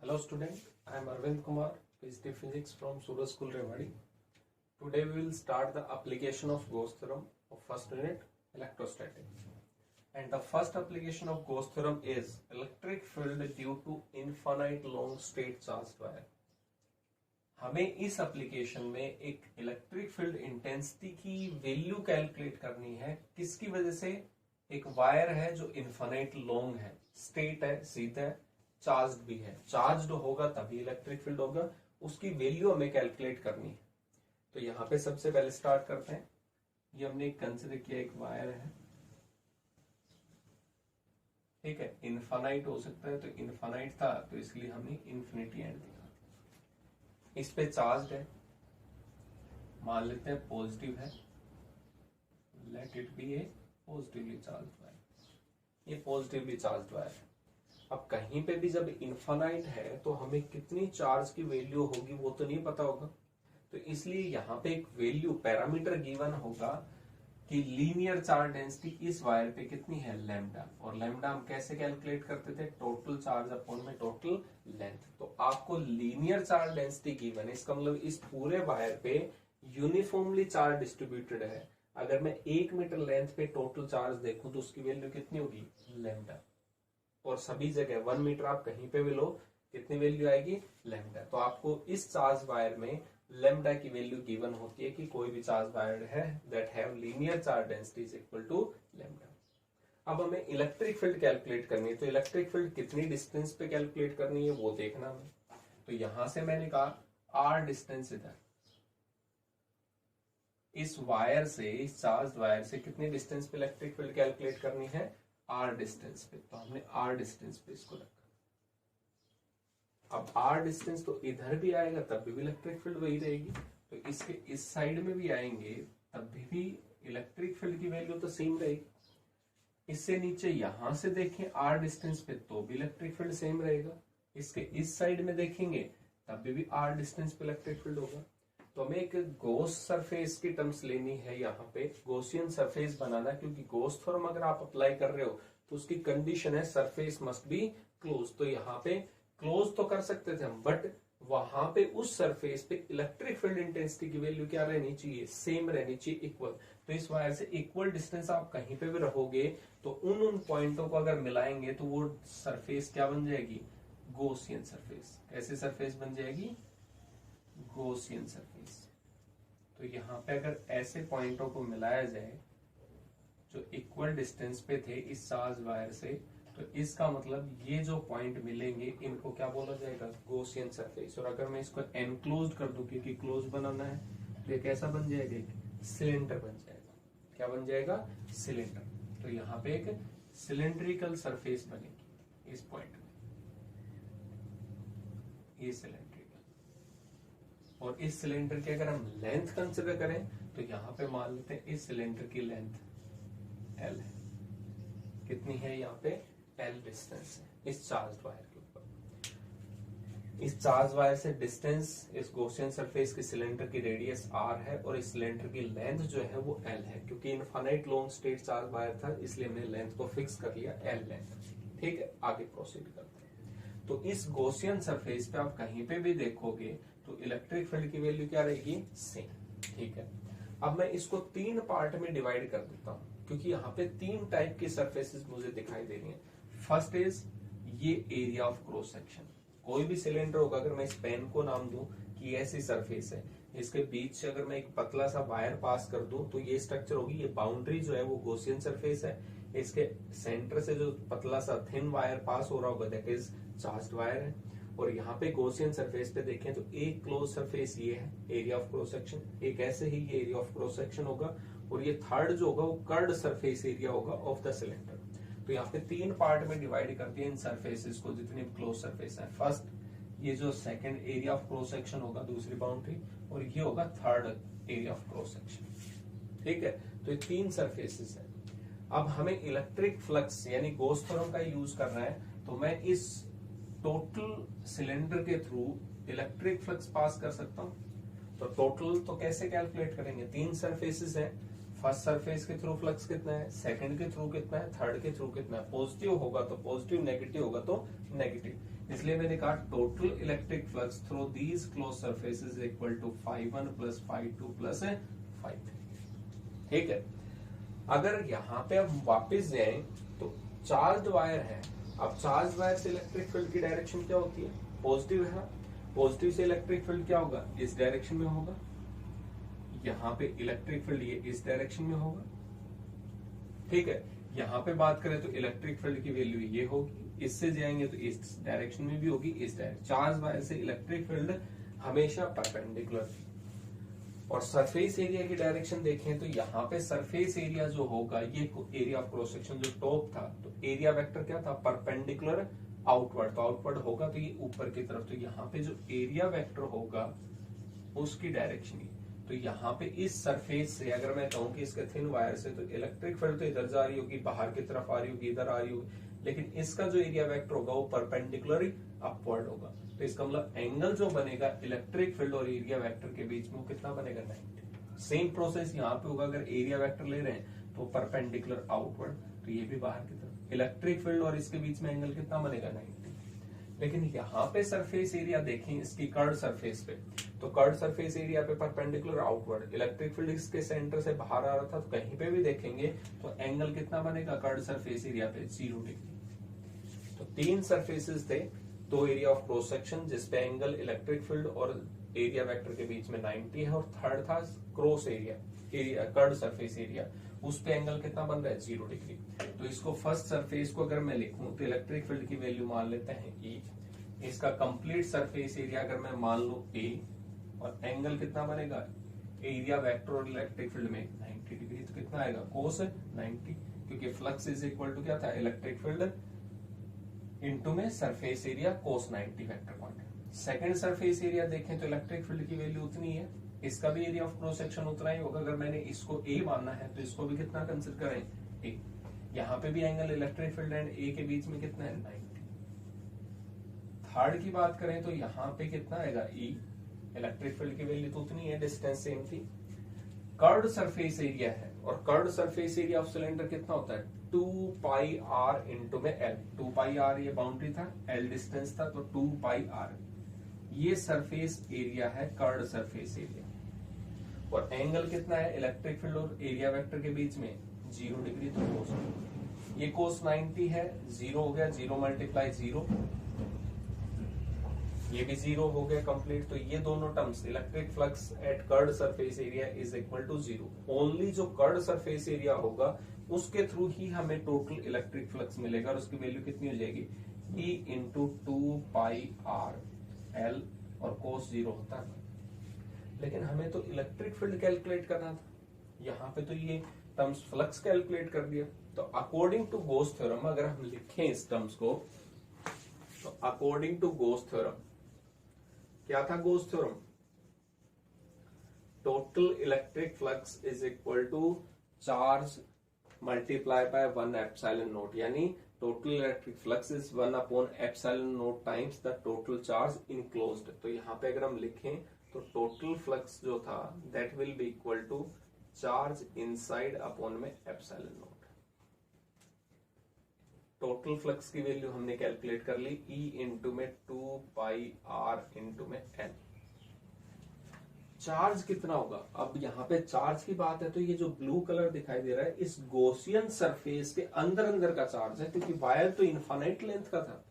Hello student, I am Arvind Kumar, PhD Physics from Surya School Rewari. Today we will start the application of Gauss theorem of first unit electrostatics. And the first application of Gauss theorem is electric field due to infinite long straight charged wire. हमें इस application में एक electric field intensity की value calculate करनी है। किसकी वजह से? एक वायर है जो इन्फाइनाइट लॉन्ग है, स्ट्रेट है, सीधा है, चार्ज भी है। चार्ज होगा तभी इलेक्ट्रिक फील्ड होगा, उसकी वैल्यू हमें कैलकुलेट करनी है। तो यहाँ पे सबसे पहले स्टार्ट करते हैं। ये हमने कंसिडर किया एक वायर है, ठीक है, इन्फाइनाइट हो सकता है, तो इन्फाइनाइट था तो इसलिए हमने इन्फिनिटी एंड दिखा। इस पे चार्ज है, मान लेते हैं पॉजिटिव है, let it be A positively charged wire. ये पॉजिटिवली चार्ज्ड वायर है। अब कहीं पे भी जब इन्फाइनाइट है तो हमें कितनी चार्ज की वैल्यू होगी वो तो नहीं पता होगा, तो इसलिए यहाँ पे एक वैल्यू पैरामीटर गिवन होगा कि लीनियर चार्ज डेंसिटी इस वायर पे कितनी है, लैम्डा। और लैम्डा हम कैसे कैलकुलेट करते थे? टोटल चार्ज अपॉन में टोटल लेंथ। तो आपको लीनियर चार्ज डेंसिटी गिवन है, इसका मतलब इस पूरे वायर पे यूनिफॉर्मली चार्ज डिस्ट्रीब्यूटेड है। अगर मैं 1 मीटर लेंथ पे टोटल चार्ज देखूं तो उसकी वैल्यू कितनी होगी, लैम्डा। और सभी जगह 1 मीटर आप कहीं पे भी लो, कितनी वैल्यू आएगी, लैम्डा। तो आपको इस चार्ज वायर में लैम्डा की वैल्यू गिवन होती है कि कोई भी चार्ज वायर है that have linear charge density is equal to lambda. अब हमें इलेक्ट्रिक फील्ड कैलकुलेट करनी है, तो इलेक्ट्रिक फील्ड कितनी डिस्टेंस पे कैलकुलेट करनी है वो देखना हमें। तो यहां से मैंने कहा आर डिस्टेंस, इधर इस वायर से, इस चार्ज वायर से कितनी डिस्टेंस पे इलेक्ट्रिक फील्ड कैलकुलेट करनी है, आर डिस्टेंस पे। तो हमने आर डिस्टेंस पे इसको रखा। अब आर डिस्टेंस तो इधर भी आएगा तब भी इलेक्ट्रिक फील्ड वही रहेगी, तो इसके इस साइड में भी आएंगे तब भी इलेक्ट्रिक फील्ड की वैल्यू तो सेम रहेगी। इससे नीचे यहां से देखें आर डिस्टेंस पे तो भी इलेक्ट्रिक फील्ड सेम रहेगा। इसके इस साइड में देखेंगे तब भी आर डिस्टेंस पे इलेक्ट्रिक फील्ड होगा। तो हमें एक गॉस सरफेस की टर्म्स लेनी है, यहाँ पे गॉसियन सरफेस बनाना, क्योंकि गॉस थ्योरम अगर आप अप्लाई कर रहे हो तो उसकी कंडीशन है सरफेस मस्ट बी क्लोज। तो यहाँ पे क्लोज तो कर सकते थे हम, बट वहां पे उस सरफेस पे इलेक्ट्रिक फील्ड इंटेंसिटी की वैल्यू क्या रहनी चाहिए, सेम रहनी चाहिए, इक्वल। तो इस वायर से इक्वल डिस्टेंस आप कहीं पे भी रहोगे तो उन पॉइंटों को अगर मिलाएंगे तो वो सरफेस क्या बन जाएगी, गॉसियन सरफेस। कैसे सरफेस बन जाएगी, गॉसियन सरफेस। तो यहाँ पे अगर ऐसे पॉइंटों को मिलाया जाए जो इक्वल डिस्टेंस पे थे इस चार्ज वायर से, तो इसका मतलब ये जो पॉइंट मिलेंगे इनको क्या बोला जाएगा, गॉसियन सरफेस। और अगर मैं इसको एनक्लोज कर दूं, क्योंकि क्लोज बनाना है, तो ये कैसा बन जाएगा, सिलेंडर बन जाएगा। क्या बन जाएगा, सिलेंडर। तो यहाँ पे एक सिलेंड्रिकल सरफेस बनेगी इस पॉइंट में, ये सिलेंडर। और इस सिलेंडर की अगर हम लेंथ कंसिडर करें तो यहाँ पे मान लेते हैं इस सिलेंडर की लेंथ L है। कितनी है यहाँ पे, L डिस्टेंस है इस चार्ज वायर के ऊपर। इस चार्ज वायर से डिस्टेंस इस गॉसियन सरफेस की सिलेंडर की रेडियस R है और इस सिलेंडर की लेंथ जो है वो L है। क्योंकि infinite long straight charge wire था इसलिए हमने लेंथ को फिक्स कर लिया L लेंथ। ठीक है, आगे प्रोसीड करते हैं। तो इस गॉसियन सरफेस पे आप कहीं पे भी देखोगे तो इलेक्ट्रिक फील्ड की वैल्यू क्या रहेगी, सेम। ठीक है, अब मैं इसको 3 पार्ट में डिवाइड कर देता हूं, क्योंकि यहाँ पे 3 टाइप की सरफेसेस मुझे दिखाई दे रही हैं। फर्स्ट इज ये एरिया ऑफ क्रॉस सेक्शन। कोई भी सिलेंडर होगा, अगर मैं इस पेन को नाम दूं कि ऐसी सरफेस है, इसके बीच से अगर मैं एक पतला सा वायर पास कर दूं तो ये स्ट्रक्चर होगी। ये बाउंड्री जो है वो गॉसियन सरफेस है, इसके सेंटर से जो पतला सा थिन वायर पास हो रहा होगा दैट इज चार्ज्ड वायर है। और यहाँ पे गॉसियन सरफेस पे देखें तो एक क्लोज सरफेस ये है, एरिया ऑफ क्रॉस सेक्शन, एक ऐसे ही ये एरिया ऑफ क्रॉस सेक्शन होगा, और ये थर्ड जो होगा वो कर्ड सरफेस एरिया होगा ऑफ द सिलेंडर। तो यहाँ पे 3 पार्ट में डिवाइड करते हैं इन सरफेसेस को, जितनी क्लोज सरफेस है। फर्स्ट ये जो second area of cross section होगा, दूसरी बाउंड्री, और ये होगा third area of cross section. ठीक है, तो ये 3 सरफेसेस है। अब हमें इलेक्ट्रिक फ्लक्स यानी गॉस थ्योरम का यूज करना है, तो मैं इस टोटल सिलेंडर के थ्रू इलेक्ट्रिक फ्लक्स पास कर सकता हूं। तो टोटल तो कैसे कैलकुलेट करेंगे, 3 सरफेसेस है, फर्स्ट सरफेस के थ्रू फ्लक्स कितना है, सेकंड के थ्रू कितना है, थर्ड के थ्रू कितना है। पॉजिटिव होगा तो पॉजिटिव, नेगेटिव होगा तो नेगेटिव। इसलिए मैंने कहा total electric flux through these close surface is equal to φ1 plus φ2 plus φ3। ठीक है, अगर यहाँ पे हम वापस जाएं तो चार्ज वायर है। अब चार्ज वायर से इलेक्ट्रिक फील्ड की डायरेक्शन क्या होती है? पॉजिटिव है। पॉजिटिव से इलेक्ट्रिक फील्ड क्या होगा? इस डायरेक्शन में होगा। यहाँ पे इलेक्ट्रिक फील्ड ये इस डायरेक्शन में होगा। ठीक है, यहाँ पे बात करें तो इलेक्ट्रिक फील्ड की वैल्यू ये होगी, इससे जाएंगे तो इस डायरेक्शन में भी होगी, इस डायरेक्शन। चार्ज वायर से इलेक्ट्रिक फील्ड हमेशा परपेंडिकुलर थी। और सरफेस एरिया की डायरेक्शन देखें तो यहाँ पे सरफेस एरिया जो होगा, ये एरिया ऑफ क्रॉस सेक्शन जो टॉप था, तो एरिया वेक्टर क्या था? Perpendicular outward. तो आउटवर्ड होगा तो ये ऊपर की तरफ। तो यहाँ पे जो एरिया वेक्टर होगा उसकी डायरेक्शन, तो यहाँ पे इस सरफेस से अगर मैं कहूँ कि इसके थिन वायर से, तो इलेक्ट्रिक फील्ड तो इधर जा रही होगी, बाहर की तरफ आ रही होगी, इधर आ रही होगी, लेकिन इसका जो एरिया वेक्टर होगा वो परपेंडिकुलर अपवर्ड होगा। तो इसका मतलब एंगल जो बनेगा इलेक्ट्रिक फील्ड और एरिया वेक्टर के बीच में, वो कितना बनेगा? 90। सेम प्रोसेस यहाँ पे होगा। अगर एरिया वेक्टर ले रहे हैं तो परपेंडिकुलर आउटवर्ड, तो ये भी बाहर की तरफ। इलेक्ट्रिक फील्ड और इसके बीच में एंगल कितना बनेगा? 90। लेकिन यहाँ पे सरफेस एरिया देखें इसकी कर्ड सरफेस पे, तो कर्ड सरफेस एरिया पे परपेंडिकुलर आउटवर्ड, इलेक्ट्रिक फील्ड इसके सेंटर से बाहर आ रहा था, तो कहीं पे भी देखेंगे तो एंगल कितना बनेगा कर्ड सरफेस एरिया पे? 0 डिग्री। तो 3 सरफेसेस थे, 2 एरिया ऑफ क्रॉस सेक्शन जिसपे एंगल इलेक्ट्रिक फील्ड और एरिया वेक्टर के बीच में 90 है, और थर्ड था cross area curd surface area, उस पे एंगल कितना बन रहा है? 0 डिग्री। तो इसको फर्स्ट सरफेस को अगर मैं लिखूं तो इलेक्ट्रिक फील्ड की वैल्यू मान लेते हैं E, इसका कंप्लीट सरफेस एरिया अगर मैं मान लूं A, और एंगल कितना बनेगा एरिया वेक्टर और इलेक्ट्रिक फील्ड में? 90 डिग्री। तो कितना आएगा? कोस 90, क्योंकि फ्लक्स इज इक्वल टू क्या था? इलेक्ट्रिक फील्ड इनटू में सरफेस एरिया कोस 90 vector quantity. Second surface area देखें तो इलेक्ट्रिक फील्ड की वैल्यू उतनी है, इसका भी एरिया ऑफ क्रॉस सेक्शन उतना ही होगा। अगर मैंने इसको A मानना है तो इसको भी कितना कंसिडर करें? A। यहाँ पे भी angle electric field and A के बीच में कितना है? 90। थर्ड की बात करें तो यहाँ पे कितना आएगा? E। इलेक्ट्रिक फील्ड की वैल्यू तो उतनी है, डिस्टेंस सेम थी। कर्ड सरफेस एरिया है, और curd surface area of cylinder कितना होता है? 2 पाई आर इंटू में L। 2 पाई आर ये बाउंड्री था, L डिस्टेंस था, तो 2 पाई आर ये सरफेस एरिया है, कर्ड सरफेस एरिया। और एंगल कितना है इलेक्ट्रिक फील्ड और एरिया वेक्टर के बीच में? 0 डिग्री। तो कोस, ये कोस 90 है, 0 हो गया, 0 मल्टीप्लाई 0, ये भी 0 हो गया कंप्लीट। तो ये दोनों terms, electric flux at curved surface area is equal to 0। Only जो कर्ड सरफेस एरिया होगा उसके थ्रू ही हमें टोटल इलेक्ट्रिक फ्लक्स मिलेगा, और उसकी वैल्यू कितनी हो जाएगी? E into 2 pi r L, और कोस 0 होता है। लेकिन हमें तो इलेक्ट्रिक फील्ड कैलकुलेट करना था, यहाँ पे तो ये टर्म्स फ्लक्स कैलकुलेट कर दिया। तो अकॉर्डिंग टू गोस थ्योरम अगर हम लिखें इस टर्म्स को, तो अकॉर्डिंग टू गोस थ्योरम क्या था? Gauss theorem total electric flux is equal to charge multiply by 1 epsilon naught, यानी total electric flux is 1 upon epsilon naught times the total charge enclosed. तो यहाँ पे अगर हम लिखें तो टोटल फ्लक्स जो था that will be equal to charge inside upon में एप्सिलॉन नोट। टोटल फ्लक्स की वैल्यू हमने कैलकुलेट कर ली, E इंटू में 2 पाई आर इंटू में L। चार्ज कितना होगा? अब यहाँ पे चार्ज की बात है तो ये जो ब्लू कलर दिखाई दे रहा है इस गॉसियन सरफेस के अंदर अंदर का चार्ज है, क्योंकि वायर तो इनफाइनाइट लेंथ का था।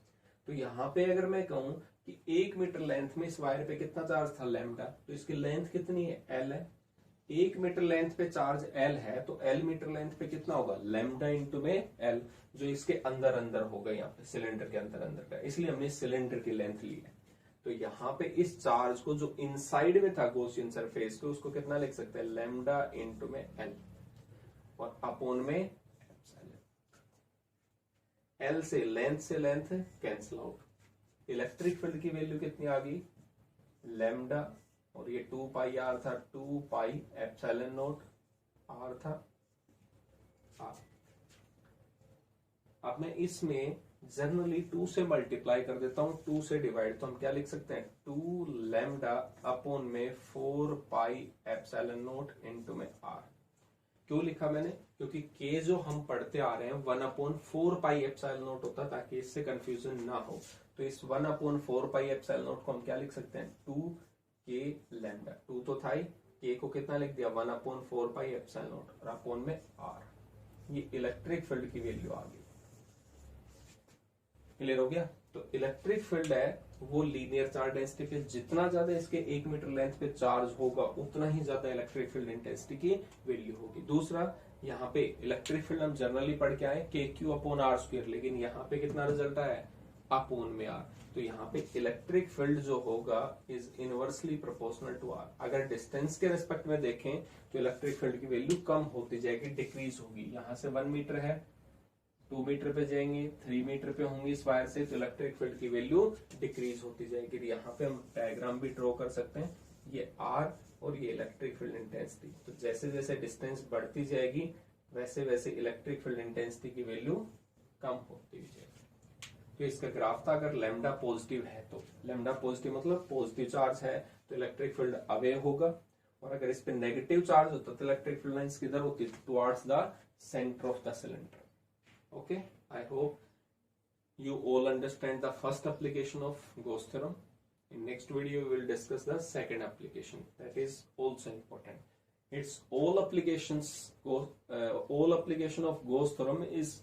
तो यहाँ पे अगर मैं कहूं कि 1 मीटर लेंथ में इस वायर पे कितना चार्ज था? लैम्डा। तो इसकी लेंथ कितनी है? L है। 1 मीटर लेंथ पे चार्ज L है, तो L मीटर लेंथ पे कितना होगा? लैम्डा इंटू में L, जो इसके अंदर अंदर होगा, यहाँ पे सिलेंडर के अंदर अंदर का, इसलिए हमने सिलेंडर की लेंथ ली है। तो यहाँ पे इस चार्ज को जो इनसाइड में था गॉसियन सरफेस को, उसको कितना लिख सकते हैं? लैम्डा इंटू में L, और अपोन में एप्सिलॉन। L से length cancel out. Electric field की वैल्यू कितनी आ गई? लैम्डा, और ये 2 पाई आर था, 2 पाई एप्सिलॉन नोट आर था आर। अब मैं इसमें जनरली 2 से मल्टीप्लाई कर देता हूं, 2 से डिवाइड, तो हम क्या लिख सकते हैं? 2 लैम्डा अपॉन में 4 पाई एप्सिलॉन नोट इंटू में आर। क्यों लिखा मैंने? क्योंकि के जो हम पढ़ते आ रहे हैं 1/4 पाई एप्सिलॉन नोट होता, ताकि इससे कंफ्यूजन ना हो। तो तो इस 1/4πε0 को हम क्या लिख सकते हैं, 2k लैम्डा, 2 तो था ही, k को कितना लिख दिया 1/4πε0 और अपोन में r। ये इलेक्ट्रिक फील्ड की वैल्यू आ गई। क्लियर हो गया। तो इलेक्ट्रिक फील्ड है वो लीनियर चार्ज डेंसिटी पे जितना ज्यादा इसके 1 मीटर लेंथ पे चार्ज होगा उतना ही ज्यादा इलेक्ट्रिक फील्ड इंटेंसिटी की वैल्यू होगी। दूसरा, यहाँ पे इलेक्ट्रिक फील्ड हम जनरली पढ़ के आए KQ/r², लेकिन यहाँ पे कितना रिजल्ट आया है अपोन में r। तो यहाँ पे इलेक्ट्रिक फील्ड जो होगा is inversely proportional to r। अगर डिस्टेंस के रिस्पेक्ट में देखें तो इलेक्ट्रिक फील्ड की वैल्यू कम होती जाएगी, डिक्रीज होगी। यहाँ से 1 मीटर है, 2 मीटर पे जाएंगे, 3 मीटर पे होंगे इस वायर से, तो इलेक्ट्रिक फील्ड की वैल्यू डिक्रीज होती जाएगी। यहाँ पे हम डायग्राम भी ड्रॉ कर सकते हैं, ये R और ये इलेक्ट्रिक फील्ड इंटेंसिटी। तो जैसे जैसे डिस्टेंस बढ़ती जाएगी वैसे वैसे इलेक्ट्रिक फील्ड इंटेंसिटी की वैल्यू कम होती जाएगी। तो इसका ग्राफ था, अगर लैम्डा पॉजिटिव है तो लैम्डा पॉजिटिव मतलब पॉजिटिव चार्ज है तो इलेक्ट्रिक फील्ड अवे होगा, और अगर इस पे नेगेटिव चार्ज होता तो इलेक्ट्रिक फील्ड लाइंस किधर होती, towards the centre of the cylinder. Okay, I hope you all understand the first application of Gauss theorem. In next video, we will discuss the second application. That is also important. It's all applications. All application of Gauss theorem is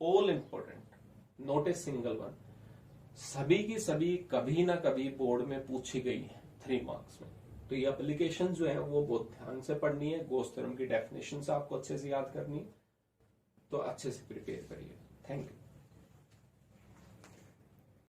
all important, not a single one. सभी की सभी कभी ना कभी board में पूछी गई है 3 मार्क्स में। तो ये एप्लीकेशन जो है वो बहुत ध्यान से पढ़नी है। Gauss theorem की डेफिनेशन आपको अच्छे से याद करनी है, तो अच्छे से प्रिपेयर करिए। Thank you.